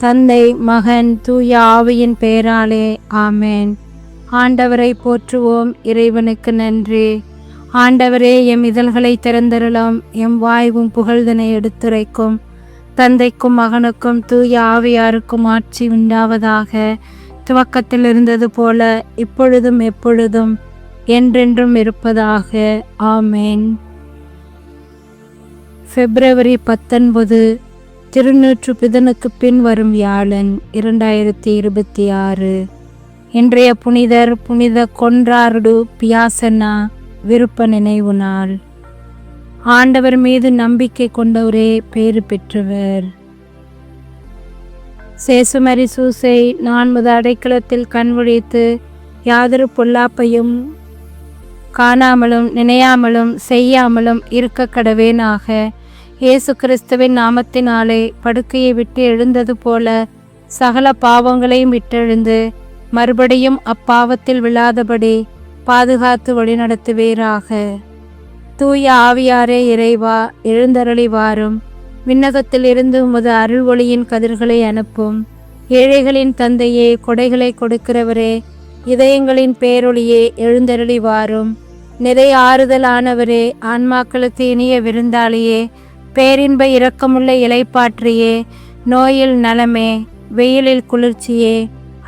தந்தை, மகன், தூய ஆவியின் பெயராலே ஆமேன். ஆண்டவரை போற்றுவோம். இறைவனுக்கு நன்றி. ஆண்டவரே, எம் இதழ்களை திறந்தருளும். எம் வாய்வும் புகழ்தனை எடுத்துரைக்கும். தந்தைக்கும் மகனுக்கும் தூய ஆவியாருக்கும் ஆட்சி உண்டாவதாக. துவக்கத்தில் இருந்தது போல இப்பொழுதும் எப்பொழுதும் என்றென்றும் இருப்பதாக. ஆமேன். பிப்ரவரி 19 திருநூற்று பிதனுக்கு பின் வரும் வியாழன் 2026. இன்றைய புனிதர் புனித கொன்ராடு பியாசன்னா விருப்ப நினைவு நாள். ஆண்டவர் மீது நம்பிக்கை கொண்டவரே பேறு பெற்றவர். சேசுமரி சூசை, நான் முத அடைக்கலத்தில் கண்விழித்து யாதொரு பொல்லாப்பையும் காணாமலும் நினையாமலும் செய்யாமலும் இருக்க கடவேனாக. இயேசு கிறிஸ்துவின் நாமத்தினாலே படுக்கையை விட்டு எழுந்தது போல சகல பாவங்களையும் விட்டெழுந்து மறுபடியும் அப்பாவத்தில் விழாதபடி பாதுகாத்து வழிநடத்துவீராக. தூய ஆவியாரே இறைவா, எழுந்தருளி வாரும். விண்ணகத்தில் இருந்து உமது அருள் ஒளியின் கதிர்களை அனுப்பும். ஏழைகளின் தந்தையே, கொடைகளை கொடுக்கிறவரே, இதயங்களின் பேரொளியே, எழுந்தருளி வாரும். நிறைய ஆறுதலானவரே, ஆன்மாக்களுக்கு இனிய விருந்தாளியே, பேரின்ப இரக்கமுள்ள இலைப்பாற்றியே, நோயில் நலமே, வெயிலில் குளிர்ச்சியே,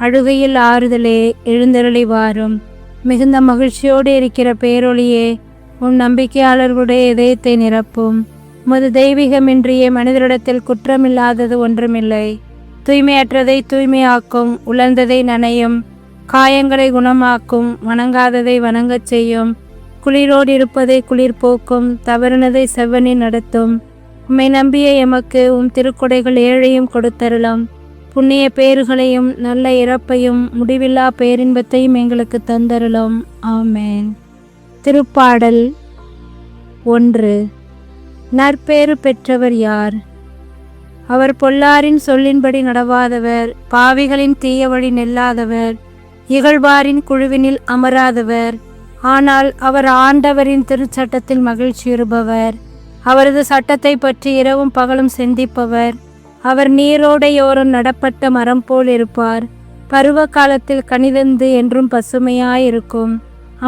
அழுகையில் ஆறுதலே, எழுந்தருளி வாரும். மிகுந்த மகிழ்ச்சியோடு இருக்கிற பேரொளியே, உன் நம்பிக்கையாளர்களுடைய இதயத்தை நிரப்பும். உமது தெய்வீகமின்றியே மனிதரிடத்தில் குற்றமில்லாதது ஒன்றுமில்லை. தூய்மையற்றதை தூய்மையாக்கும், உலர்ந்ததை நனையும், காயங்களை குணமாக்கும், வணங்காததை வணங்கச் செய்யும், குளிரோடு இருப்பதை குளிர் போக்கும், தவறினதை செவ்வனி நடத்தும். உம்மை நம்பிய எமக்கு உம் திருக்கொடைகள் ஏழையும் கொடுத்தருளும். புண்ணிய பேறுகளையும் நல்ல இறப்பையும் முடிவில்லா பேரின்பத்தையும் எங்களுக்கு தந்தருளும். ஆமேன். திருப்பாடல் 1. நற்பேறு பெற்றவர் யார்? அவர் பொல்லாரின் சொல்லின்படி நடவாதவர், பாவிகளின் தீய வழி நெல்லாதவர், இகழ்வாரின் குழுவினில் அமராதவர். ஆனால் அவர் ஆண்டவரின் திருச்சட்டத்தில் மகிழ்ச்சியுறுபவர். அவரது சட்டத்தை பற்றி இரவும் பகலும் சிந்திப்பவர். அவர் நீரோடையோரம் நடப்பட்ட மரம் போல் இருப்பார். பருவ காலத்தில் கனிதந்து என்றும் பசுமையாயிருக்கும்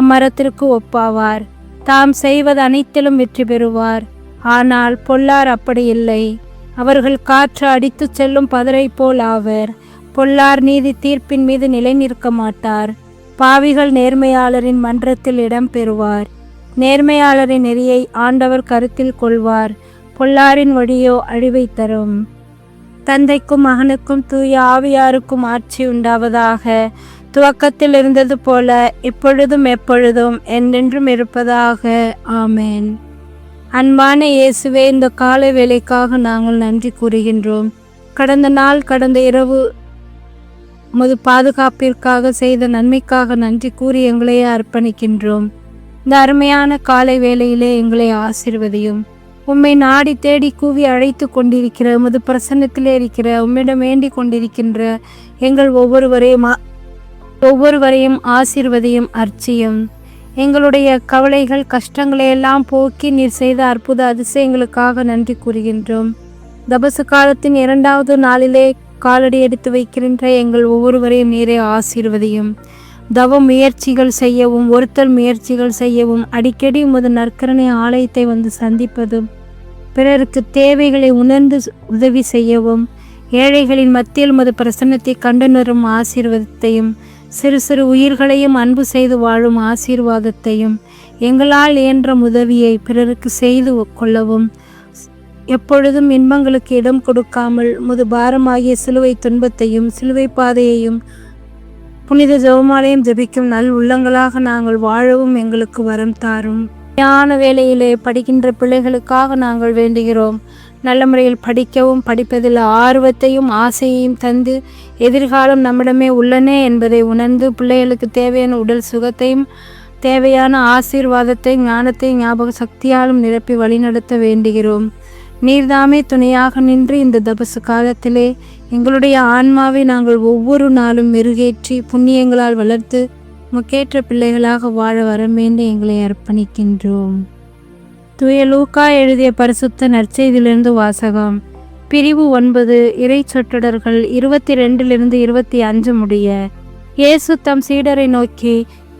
அம்மரத்திற்கு ஒப்பாவார். தாம் செய்வது அனைத்திலும் வெற்றி பெறுவார். ஆனால் பொல்லார் அப்படி இல்லை. அவர்கள் காற்று அடித்து செல்லும் பதரை போல் ஆவர். பொல்லார் நீதி தீர்ப்பின் மீது நிலை நிற்க மாட்டார். பாவிகள் நேர்மையாளரின் மன்றத்தில் இடம் பெறுவார். நேர்மையாளரின் நெறியை ஆண்டவர் கருத்தில் கொள்வார். பொல்லாரின் வழியோ அழிவை தரும். தந்தைக்கும் மகனுக்கும் தூய ஆவியாருக்கும் ஆட்சி உண்டாவதாக. துவக்கத்தில் இருந்தது போல இப்பொழுதும் எப்பொழுதும் என்றென்றும் இருப்பதாக. ஆமேன். அன்பான இயேசுவே, இந்த காலை வேளைக்காக நாங்கள் நன்றி கூறுகின்றோம். கடந்த நாள், கடந்த இரவு உமது பாதுகாப்பிற்காக செய்த நன்மைக்காக நன்றி கூறி எங்களையே அர்ப்பணிக்கின்றோம். இந்த அருமையான காலை வேளையிலே எங்களை ஆசீர்வதியும். உம்மை நாடி தேடி கூவி அழைத்து கொண்டிருக்கிற, உமது பிரசன்னத்திலே இருக்கிற, உம்மிடம் வேண்டி கொண்டிருக்கின்ற எங்கள் ஒவ்வொருவரையும் ஆசீர்வதியும், அர்ச்சியும். எங்களுடைய கவலைகள் கஷ்டங்களையெல்லாம் போக்கி நீர் செய்த அற்புத அதிசயங்களுக்காக நன்றி கூறுகின்றோம். தபசு காலத்தின் 2வது நாளிலே காலடி எடுத்து வைக்கின்ற எங்கள் ஒவ்வொருவரையும் நீரே ஆசீர்வதியும். தவ முயற்சிகள் செய்யவும், ஒருத்தல் முயற்சிகள் செய்யவும், அடிக்கடி உமது நற்கரணை ஆலயத்தை வந்து சந்திப்பதும், பிறருக்கு தேவைகளை உணர்ந்து உதவி செய்யவும், ஏழைகளின் மத்தியில் உமது பிரசன்னத்தை கண்டுணரும் ஆசீர்வாதத்தையும், சிறு சிறு உயிர்களையும் அன்பு செய்து வாழும் ஆசீர்வாதத்தையும், எங்களால் இயன்ற உதவியை பிறருக்கு செய்து கொள்ளவும், எப்பொழுதும் இன்பங்களுக்கு இடம் கொடுக்காமல் உமது பாரமாகிய சிலுவை துன்பத்தையும் சிலுவை பாதையையும் புனித ஜெபமாலையும் ஜெபிக்கும் நல் உள்ளங்களாக நாங்கள் வாழவும் எங்களுக்கு வரம் தாரும். ஞான வேளையிலே படிக்கின்ற பிள்ளைகளுக்காக நாங்கள் வேண்டுகிறோம். நல்ல முறையில் படிக்கவும், படிப்பதில் ஆர்வத்தையும் ஆசையையும் தந்து, எதிர்காலம் நம்மிடமே உள்ளனே என்பதை உணர்ந்து பிள்ளைகளுக்கு தேவையான உடல் சுகத்தையும் தேவையான ஆசீர்வாதத்தையும் ஞானத்தையும் ஞாபக சக்தியாலும் நிரப்பி வழிநடத்த வேண்டுகிறோம். நீர்தாமே துணையாக நின்று இந்த தபசு காலத்திலே எங்களுடைய ஆன்மாவை நாங்கள் ஒவ்வொரு நாளும் மெருகேற்றி புண்ணியங்களால் வளர்த்து முக்கேற்ற பிள்ளைகளாக வாழ வரவேண்டி எங்களை அர்ப்பணிக்கின்றோம். தூய லூக்கா எழுதிய பரிசுத்த நற்செய்தியிலிருந்து வாசகம். பிரிவு 9 இறை சொற்றொடர்கள் 22 25 முடிய. இயேசு தம் சீடரை நோக்கி,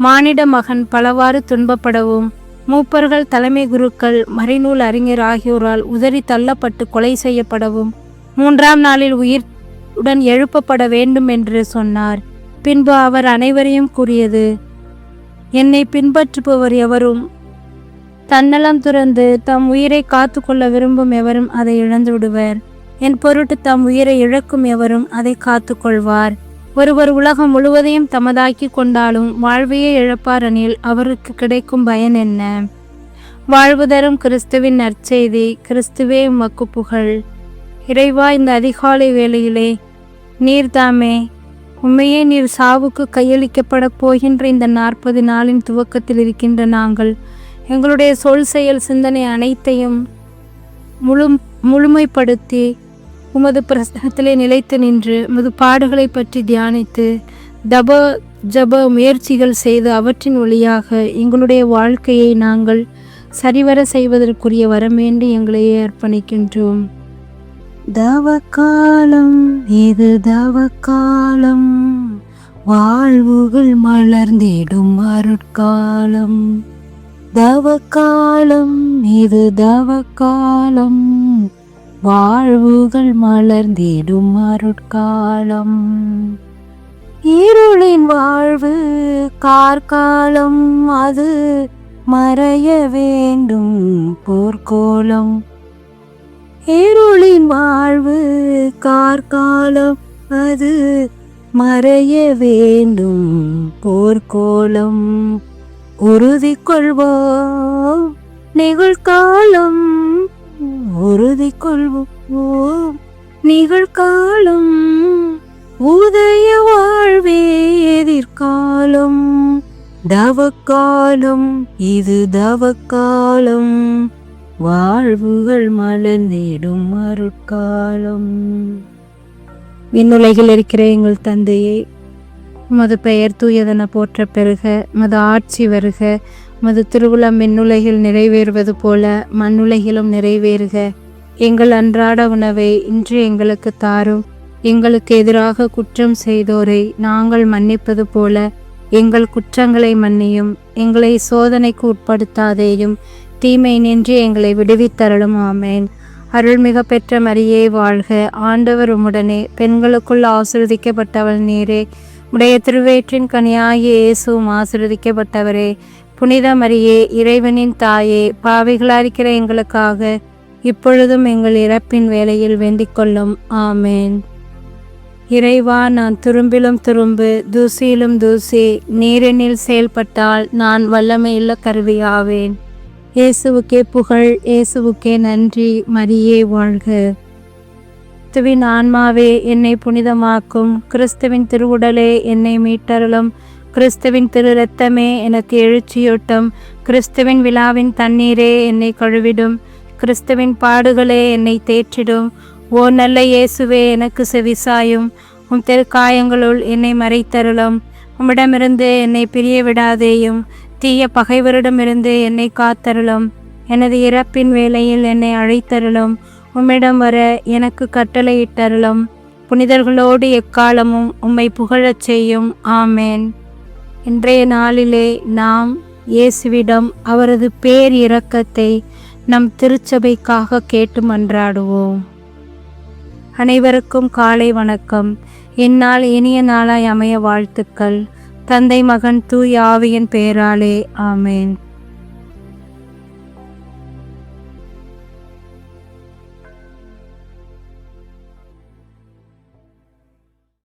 மானிட மகன் பலவாறு துன்பப்படவும் மூப்பர்கள், தலைமை குருக்கள், மறைநூல் அறிஞர் ஆகியோரால் உதறி தள்ளப்பட்டு கொலை செய்யப்படவும் 3ஆம் நாளில் உயிருடன் எழுப்பப்பட வேண்டும் என்று சொன்னார். பின்பு அவர் அனைவரையும் கூறியது, என்னை பின்பற்றுபவர் எவரும் தன்னலம் துறந்து தம் உயிரை காத்து கொள்ள விரும்பும் எவரும் அதை இழந்து விடுவர். என் பொருட்டு தம் உயிரை இழக்கும் எவரும் அதை காத்து கொள்வார். ஒருவர் உலகம் முழுவதையும் தமதாக்கி கொண்டாலும் வாழ்வையே இழப்பார் எனில் அவருக்கு கிடைக்கும் பயன் என்ன? வாழ்வு தரும் கிறிஸ்துவின் நற்செய்தி. கிறிஸ்துவே உமக்கு புகழ். இறைவா, இந்த அதிகாலை வேளையிலே நீர்தாமே உண்மையே நீர் சாவுக்கு கையளிக்கப்பட போகின்ற இந்த 40 நாளின் துவக்கத்தில் இருக்கின்ற நாங்கள் எங்களுடைய சொல், செயல், சிந்தனை அனைத்தையும் முழுமைப்படுத்தி உமது பிரசனத்திலே நிலைத்து நின்று உமது பாடுகளை பற்றி தியானித்து ஜப முயற்சிகள் செய்து அவற்றின் வழியாக எங்களுடைய வாழ்க்கையை நாங்கள் சரிவர செய்வதற்குரிய வரமேண்டி எங்களையே அர்ப்பணிக்கின்றோம். தவக்காலம் இது தவக்காலம், வாழ்வுகள் மலர்ந்திடும் அருட்காலம். தவக்காலம் இது தவக்காலம், வாழ்வுகள் மலர்ந்திடும் அருட்காலம். இருளின் வாழ்வு கார்காலம், அது மறைய வேண்டும் போர்க்கோலம். இருளின் வாழ்வு கார்காலம், அது மறைய வேண்டும் போர்க்கோலம். உறுதி கொள்வோம் நிகழ்காலம், உறுதி கொள்வோம் நிகழ்காலம். உதய வாழ்வே எதிர்காலம். தவக்காலம் இது தவக்காலம், வாழ்வுகள் மலர்ந்திடும் அருட்காலம். விண்ணுலகில் இருக்கிற எங்கள் தந்தையே, உமது பெயர் தூயதென போற்ற பெறுக. உமது ஆட்சி வருக. உமது திருவுளம் விண்ணுலகில் நிறைவேறுவது போல மண்ணுலகிலும் நிறைவேறுக. எங்கள் அன்றாட உணவை இன்று எங்களுக்கு தாரும். எங்களுக்கு எதிராக குற்றம் செய்தோரை நாங்கள் மன்னிப்பது போல எங்கள் குற்றங்களை மன்னியும். எங்களை சோதனைக்கு உட்படுத்தாதேயும், தீமை நின்று எங்களை விடுவித்தருளும். ஆமேன். அருள்மிக பெற்ற மரியே வாழ்க. ஆண்டவர் உம்முடனே, பெண்களுக்குள் ஆசீர்வதிக்கப்பட்டவள் நீரே. உடைய திருவயிற்றின் கனியாகிய இயேசுவும் ஆசீர்வதிக்கப்பட்டவரே. புனித மரியே, இறைவனின் தாயே, பாவிகளாயிருக்கிற எங்களுக்காக இப்பொழுதும் எங்கள் இறப்பின் வேளையில் வேண்டிக் கொள்ளும். ஆமேன். இறைவா, நான் துரும்பிலும் துரும்பு, தூசியிலும் தூசி, நீரெனில் செயல்பட்டால் நான் வல்லமையுள்ள கருவியாவேன். இயேசுவுக்கே புகழ், இயேசுவுக்கே நன்றி. மரியே வாழ்க. கிறிஸ்துவின் ஆன்மாவே என்னை புனிதமாக்கும். கிறிஸ்துவின் திருவுடலே என்னை மீட்டருளும். கிறிஸ்துவின் திரு இரத்தமே எனக்கு எழுச்சியூட்டும். கிறிஸ்துவின் விழாவின் தண்ணீரே என்னை கழுவிடும். கிறிஸ்துவின் பாடுகளே என்னை தேற்றிடும். ஓ நல்ல இயேசுவே, எனக்கு செவிசாயும். உம் திருக்காயங்களுள் என்னை மறைத்தருளும். உம்மிடமிருந்து என்னை பிரிய விடாதேயும். தீய பகைவரிடமிருந்து என்னை காத்தருளும். எனது இறப்பின் வேளையில் என்னை அழைத்தருளும். உம்மிடம் வர எனக்கு கட்டளையிட்டருளும். புனிதர்களோடு எக்காலமும் உம்மை புகழச் செய்யும். ஆமேன். இன்றைய நாளிலே நாம் இயேசுவிடம் அவரது பேர் இரக்கத்தை நம் திருச்சபைக்காக கேட்டு மன்றாடுவோம். அனைவருக்கும் காலை வணக்கம். இந்நாள் இனிய நாளாய் அமைய வாழ்த்துக்கள். தந்தை, மகன், தூய ஆவியின் பெயராலே. ஆமேன்.